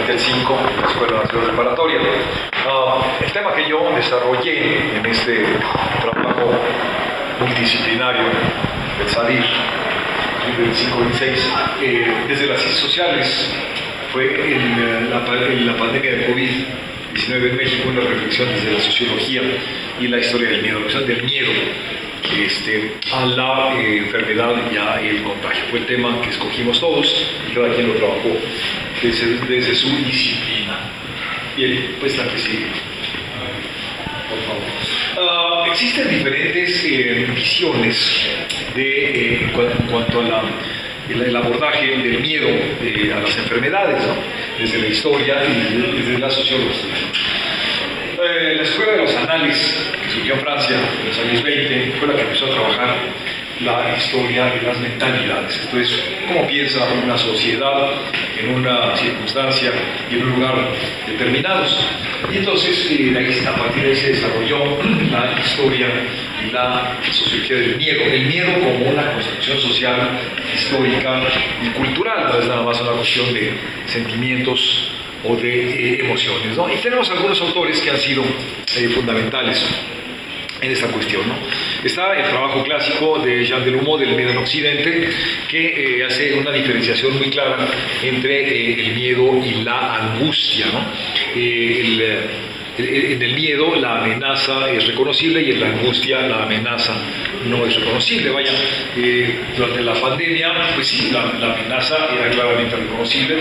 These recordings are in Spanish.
plantel 5 de la Escuela Nacional Preparatoria. El tema que yo desarrollé en este trabajo multidisciplinario del SADIR del 526 desde las ciencias sociales fue la pandemia de COVID-19 en México, una reflexión desde la sociología y la historia del miedo, a la enfermedad y a el contagio. Fue el tema que escogimos todos y cada quien lo trabajó desde su disciplina. Bien, pues la que sigue, por favor. Existen diferentes visiones en cuanto a el abordaje del miedo a las enfermedades, ¿no? Desde la historia y desde la sociología. La Escuela de los Anales, que surgió en Francia en los años 20, fue la que empezó a trabajar la historia de las mentalidades. Esto es, cómo piensa una sociedad en una circunstancia y en un lugar determinados. Y entonces, a partir de ahí se desarrolló la historia y la sociología del miedo. El miedo como una construcción social, histórica y cultural, no es nada más una cuestión de sentimientos o de emociones, ¿no? Y tenemos algunos autores que han sido fundamentales en esta cuestión, ¿no? Está el trabajo clásico de Jean Delumeau del miedo en Occidente, que hace una diferenciación muy clara entre el miedo y la angustia, ¿no? En el miedo la amenaza es reconocible y en la angustia la amenaza no es reconocible. Vaya, durante la pandemia, pues sí, la amenaza era claramente reconocible.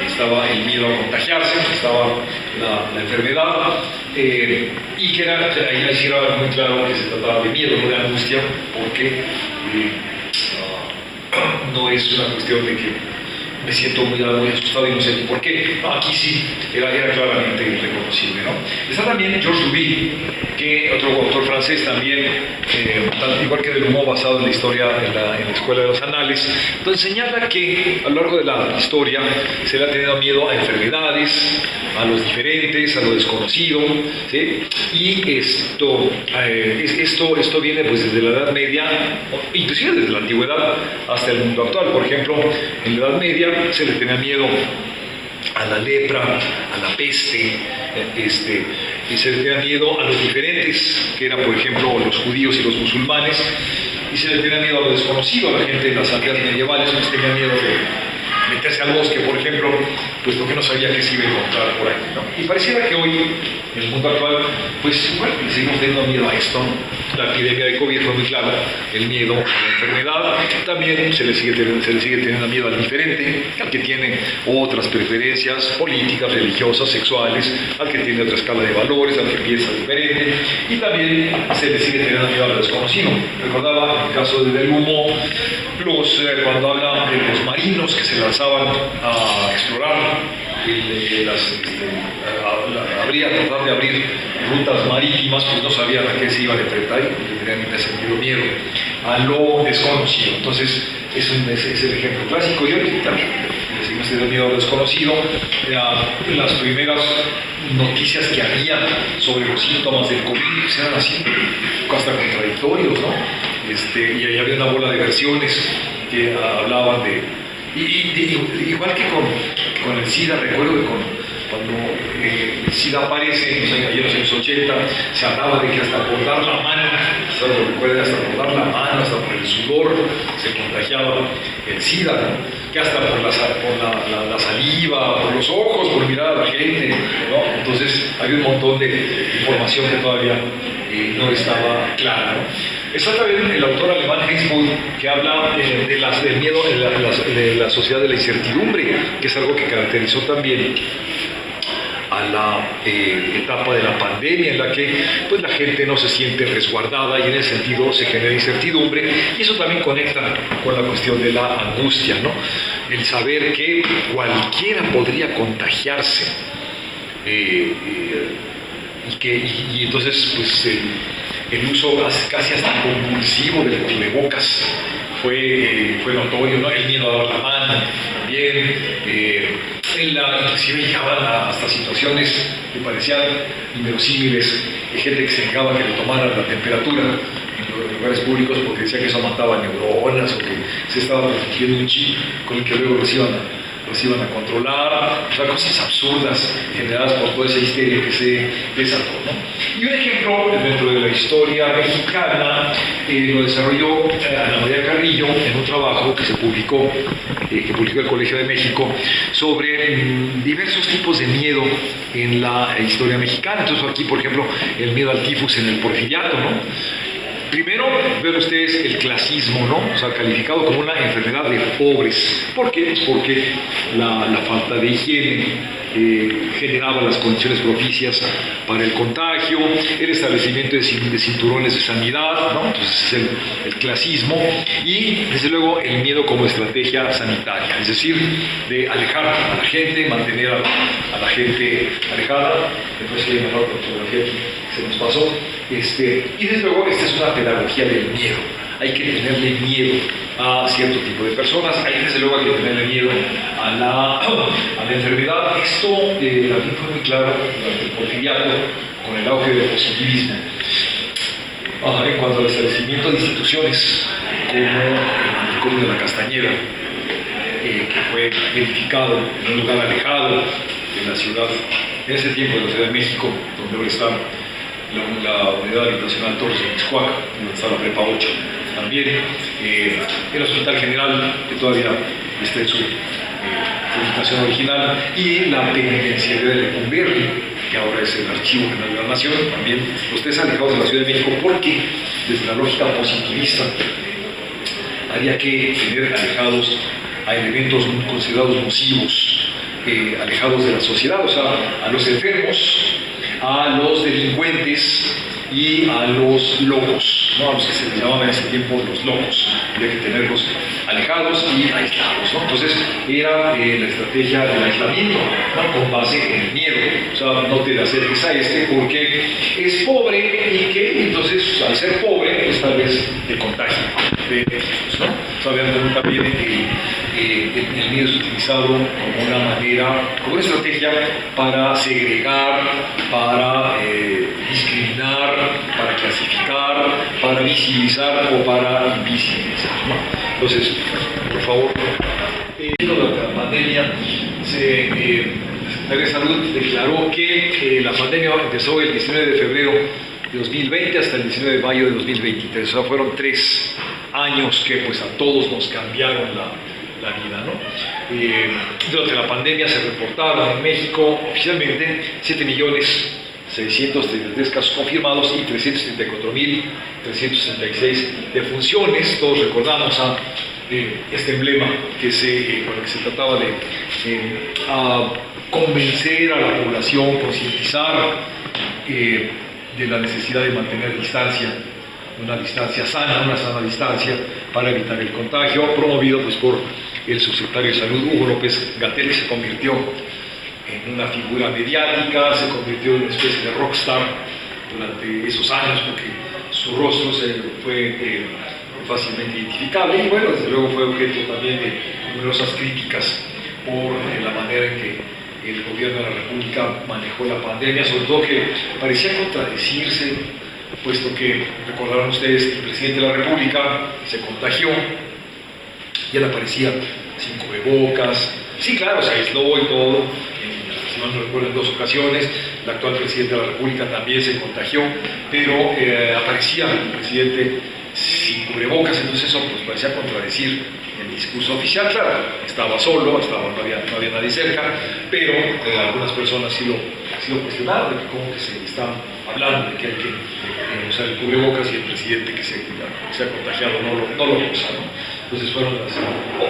Estaba el miedo a contagiarse, estaba la enfermedad, y que ahí sí era muy claro que se trataba de miedo, no de angustia, porque no es una cuestión de que me siento muy asustado y no sé ni por qué. No, aquí sí era claramente reconocible, ¿no? Está también Georges Duby, que otro autor francés también, igual que Delumeau, basado en la historia en la Escuela de los Anales, entonces señala que a lo largo de la historia se le ha tenido miedo a enfermedades, a los diferentes, a lo desconocido, ¿sí? Y esto viene pues desde la Edad Media, inclusive desde la Antigüedad hasta el mundo actual. Por ejemplo, en la Edad Media se le tenía miedo a la lepra, a la peste, y se le tenía miedo a los diferentes, que eran por ejemplo los judíos y los musulmanes, y se le tenía miedo a lo desconocido. A la gente de las aldeas medievales pues tenía miedo de meterse al bosque, por ejemplo, pues porque no sabía qué se iba a encontrar por ahí, ¿no? Y pareciera que hoy, en el mundo actual, pues igual le seguimos teniendo miedo a esto. La epidemia de COVID fue muy clara, el miedo a la enfermedad. También se le sigue teniendo miedo al diferente, al que tiene otras preferencias políticas, religiosas, sexuales, al que tiene otra escala de valores, al que piensa diferente, y también se le sigue teniendo miedo al desconocido. Recordaba en el caso de Delumeau, cuando habla de los marinos que se lanzaban a explorar, tratar de abrir rutas marítimas, pues no sabían a qué se iban a enfrentar y tenían sentido miedo a lo desconocido. Entonces, es el ejemplo clásico. Y hoy también le seguimos teniendo miedo a lo desconocido. Las primeras noticias que había sobre los síntomas del COVID pues eran así, hasta contradictorios, ¿no? Y ahí había una bola de versiones que hablaban de... igual que con el SIDA, recuerdo que cuando el SIDA aparece en los años 80, se hablaba de que hasta por dar la mano, hasta por el sudor, se contagiaba el SIDA, ¿no? Que hasta por la saliva, por los ojos, por mirar a la gente, ¿no? Entonces había un montón de información que todavía no estaba clara, ¿no? Está también el autor alemán Heinz Bull, que habla del miedo de la sociedad de la incertidumbre, que es algo que caracterizó también a la etapa de la pandemia, en la que pues, la gente no se siente resguardada y en ese sentido se genera incertidumbre, y eso también conecta con la cuestión de la angustia, ¿no? El saber que cualquiera podría contagiarse, y entonces pues el uso casi hasta compulsivo del cubrebocas fue notorio, ¿no? El miedo a dar la mano también, inclusive llegaban hasta situaciones que parecían inverosímiles, de gente que se negaba que le tomaran la temperatura en los lugares públicos porque decía que eso mataba neuronas o que se estaba protegiendo un chip con el que luego los iban los iban a controlar, o sea, cosas absurdas generadas por toda esa histeria que se desató, ¿no? Y un ejemplo dentro de la historia mexicana lo desarrolló Ana María Carrillo en un trabajo que se publicó, que publicó el Colegio de México, sobre diversos tipos de miedo en la historia mexicana. Entonces aquí, por ejemplo, el miedo al tifus en el porfiriato, ¿no? Primero, ven ustedes el clasismo, ¿no? O sea, calificado como una enfermedad de pobres. ¿Por qué? Pues porque la falta de higiene generaba las condiciones propicias para el contagio, el establecimiento de cinturones de sanidad, ¿no? Entonces es el clasismo, y desde luego el miedo como estrategia sanitaria, es decir, de alejar a la gente, mantener a la gente alejada. Después hay una otra fotografía aquí que se nos pasó. Y desde luego esta es una pedagogía del miedo. Hay que tenerle miedo a cierto tipo de personas, hay desde luego que tenerle miedo a la enfermedad. Esto también fue muy claro durante el porfiriato con el auge del positivismo. En cuanto al establecimiento de instituciones como el Club de la Castañeda, que fue edificado en un lugar alejado de la ciudad, en ese tiempo de la Ciudad de México, donde ahora está la Unidad Habitacional Torres de Mixcoac, donde está la Prepa 8, también el Hospital General, que todavía está en su ubicación original, y la penitenciaría de Lecumberri, que ahora es el Archivo General de la Nación, también ustedes alejados de la Ciudad de México, porque desde la lógica positivista había que tener alejados a elementos considerados nocivos, alejados de la sociedad, o sea, a los enfermos, a los delincuentes y a los locos, ¿no? A los que se les llamaban en ese tiempo los locos. Había que tenerlos alejados y aislados, ¿no? Entonces era la estrategia del aislamiento, ¿no? Con base en el miedo. O sea, no te acerques a porque es pobre, y que entonces al ser pobre pues tal vez te contagie de ellos, ¿no? O sea, vean también el miedo es utilizado como una manera, como una estrategia para segregar, para discriminar, para clasificar, para visibilizar o para invisibilizar, ¿no? Entonces, por favor, durante la pandemia la Secretaría de Salud declaró que la pandemia empezó el 19 de febrero de 2020 hasta el 19 de mayo de 2023. O sea, fueron 3 años que pues a todos nos cambiaron la vida, ¿no? Durante la pandemia se reportaron en México oficialmente 7.633.000 casos confirmados y 334.366 defunciones. Todos recordamos a este emblema con el que se trataba de convencer a la población, concientizar de la necesidad de mantener distancia, una distancia sana, una sana distancia para evitar el contagio, promovido pues por el subsecretario de Salud, Hugo López-Gatell, que se convirtió en una figura mediática, se convirtió en una especie de rockstar durante esos años, porque su rostro fue fácilmente identificable, y bueno, desde luego fue objeto también de numerosas críticas por la manera en que el gobierno de la República manejó la pandemia, sobre todo que parecía contradecirse, puesto que, recordarán ustedes, el presidente de la República se contagió y él aparecía sin cubrebocas. Sí, claro, se aisló y todo, si mal no recuerdo, en 2 ocasiones. El actual presidente de la República también se contagió, pero aparecía el presidente sin cubrebocas, entonces eso pues parecía contradecir el discurso oficial. Claro, estaba solo, no había nadie cerca, pero algunas personas sí lo cuestionaron, de cómo que se está hablando de que hay que usar el cubrebocas y el presidente que se ha contagiado no lo usa, ¿no? Entonces fueron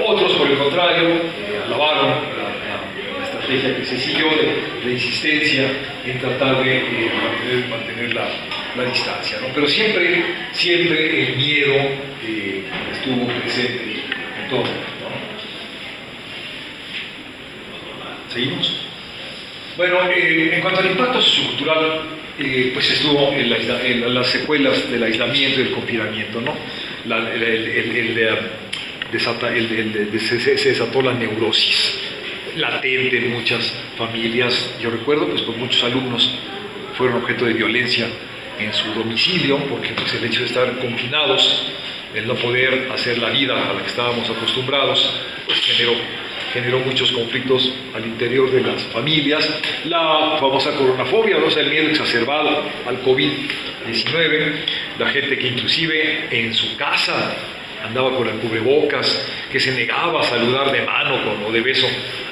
otros, por el contrario, alabaron la estrategia que se siguió de insistencia en tratar de mantener la distancia, ¿no? Pero siempre el miedo estuvo presente en todo, ¿no? ¿Seguimos? Bueno, en cuanto al impacto sociocultural, pues estuvo en las secuelas del aislamiento y del confinamiento, ¿no? Se desató la neurosis latente en muchas familias. Yo recuerdo, pues muchos alumnos fueron objeto de violencia en su domicilio, porque pues, el hecho de estar confinados, el no poder hacer la vida a la que estábamos acostumbrados, pues generó generó muchos conflictos al interior de las familias. La famosa coronafobia, o sea, el miedo exacerbado al COVID-19, la gente que inclusive en su casa andaba con el cubrebocas, que se negaba a saludar de mano o de beso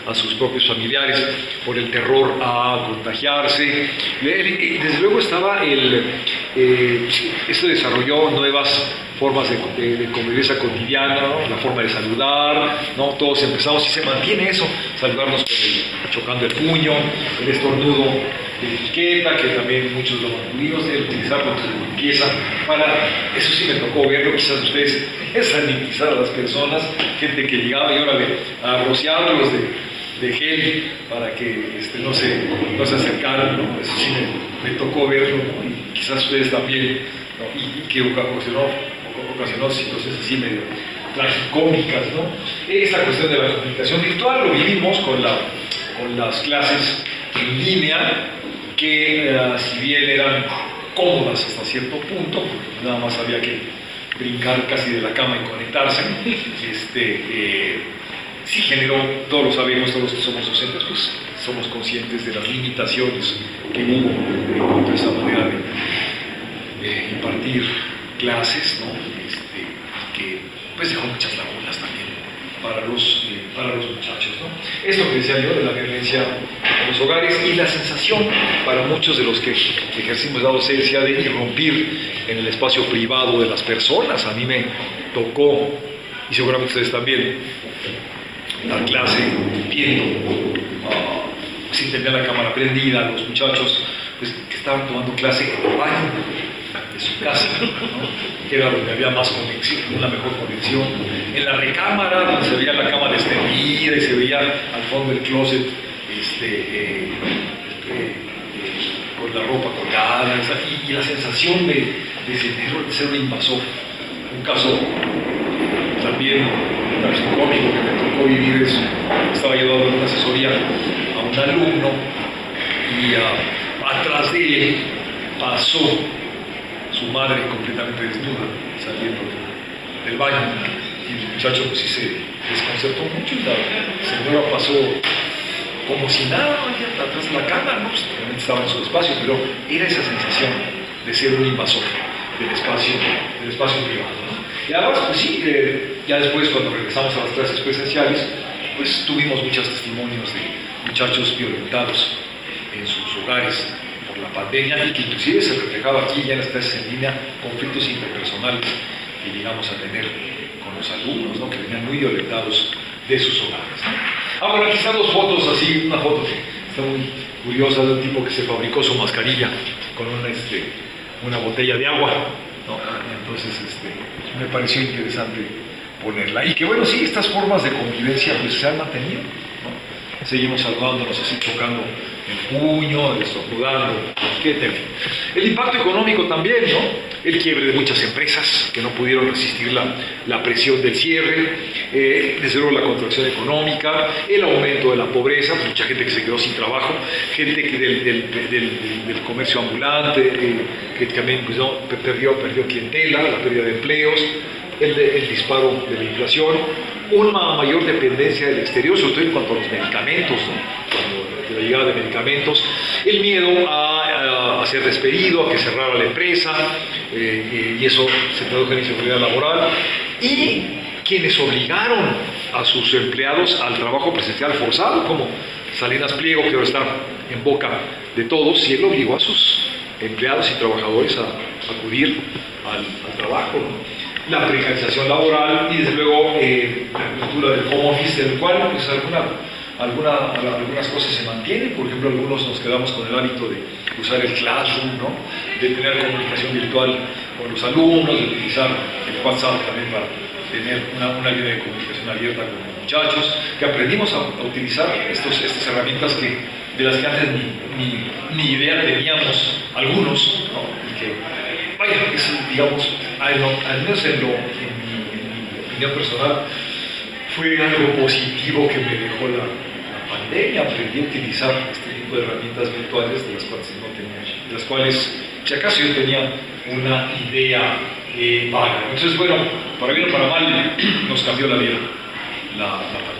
a sus propios familiares por el terror a contagiarse. Desde luego estaba esto desarrolló nuevas formas de convivencia cotidiana, ¿no? La forma de saludar, ¿no? Todos empezamos, y se mantiene eso, saludarnos chocando el puño, el estornudo de etiqueta, que también muchos lo mantuvimos, el utilizarlo de limpieza, eso sí me tocó verlo, quizás ustedes sanitizar a las personas, gente que llegaba y órale, a rociarlos de gel para que no se acercaran, ¿no? Eso sí me tocó verlo, ¿no? Y quizás ustedes también, ¿no? Y que ocasionó situaciones así medio tragicómicas, ¿no? Esta cuestión de la comunicación virtual lo vivimos con las clases en línea, que si bien eran cómodas hasta cierto punto, porque nada más había que brincar casi de la cama y conectarse, sí generó, todos lo sabemos, todos los que somos docentes, pues somos conscientes de las limitaciones que hubo en cuanto a esa manera de impartir clases, ¿no? Que pues dejó muchas lagunas también para los muchachos, ¿no? Esto que decía yo de la violencia en los hogares y la sensación para muchos de los que ejercimos la docencia de irrumpir en el espacio privado de las personas. A mí me tocó, y seguramente ustedes también, dar clase viendo, sin tener la cámara prendida, los muchachos pues, que estaban tomando clase en el baño de su casa, ¿no? Que era donde había más conexión, una mejor conexión, en la recámara donde se veía la cama extendida y se veía al fondo del closet con la ropa colgada, y la sensación de ser un invasor. Un caso también tragicómico que me tocó vivir es, estaba yo dando una asesoría a un alumno y atrás de él pasó su madre completamente desnuda saliendo del baño, y el muchacho pues sí se desconcertó mucho, y la señora pasó como si nada atrás de la cama, ¿no? Pues, realmente estaba en su espacio, pero era esa sensación de ser un invasor del espacio privado, ¿no? Y además, pues sí, ya después cuando regresamos a las clases presenciales, pues tuvimos muchos testimonios de muchachos violentados en sus hogares por la pandemia, y que inclusive se reflejaba aquí ya en las clases en línea, conflictos interpersonales que llegamos a tener con los alumnos, ¿no? Que venían muy violentados de sus hogares, ¿no? Bueno, aquí están dos fotos, así, una foto que está muy curiosa de un tipo que se fabricó su mascarilla con una botella de agua, ¿no? Entonces me pareció interesante ponerla. Y que bueno, sí, estas formas de convivencia pues se han mantenido, ¿no? Seguimos saludándonos así, tocando el puño, estornudando, el impacto económico también, ¿no? El quiebre de muchas empresas que no pudieron resistir la presión del cierre, desde luego la contracción económica, el aumento de la pobreza, pues mucha gente que se quedó sin trabajo, gente que del comercio ambulante, que también pues, ¿no? perdió clientela, la pérdida de empleos, el disparo de la inflación, una mayor dependencia del exterior, sobre todo en cuanto a los medicamentos, ¿no? La llegada de medicamentos, el miedo a ser despedido, a que cerrara la empresa, y eso se tradujo en inseguridad laboral, y quienes obligaron a sus empleados al trabajo presencial forzado, como Salinas Pliego, que ahora está en boca de todos, y él obligó a sus empleados y trabajadores a acudir al trabajo, ¿no? La precarización laboral y desde luego la cultura del home office, del cual pues algunas cosas se mantienen. Por ejemplo, algunos nos quedamos con el hábito de usar el Classroom, ¿no? De tener comunicación virtual con los alumnos, de utilizar el WhatsApp también para tener una línea de comunicación abierta con los muchachos, que aprendimos a utilizar estas herramientas de las que antes ni idea teníamos algunos, ¿no? Y que, vaya, es, digamos, al menos en mi opinión personal, fue algo positivo que me dejó la pandemia. Aprendí a utilizar este tipo de herramientas virtuales de las cuales, si acaso yo tenía una idea vaga. Entonces, bueno, para bien o para mal, nos cambió la vida la pandemia.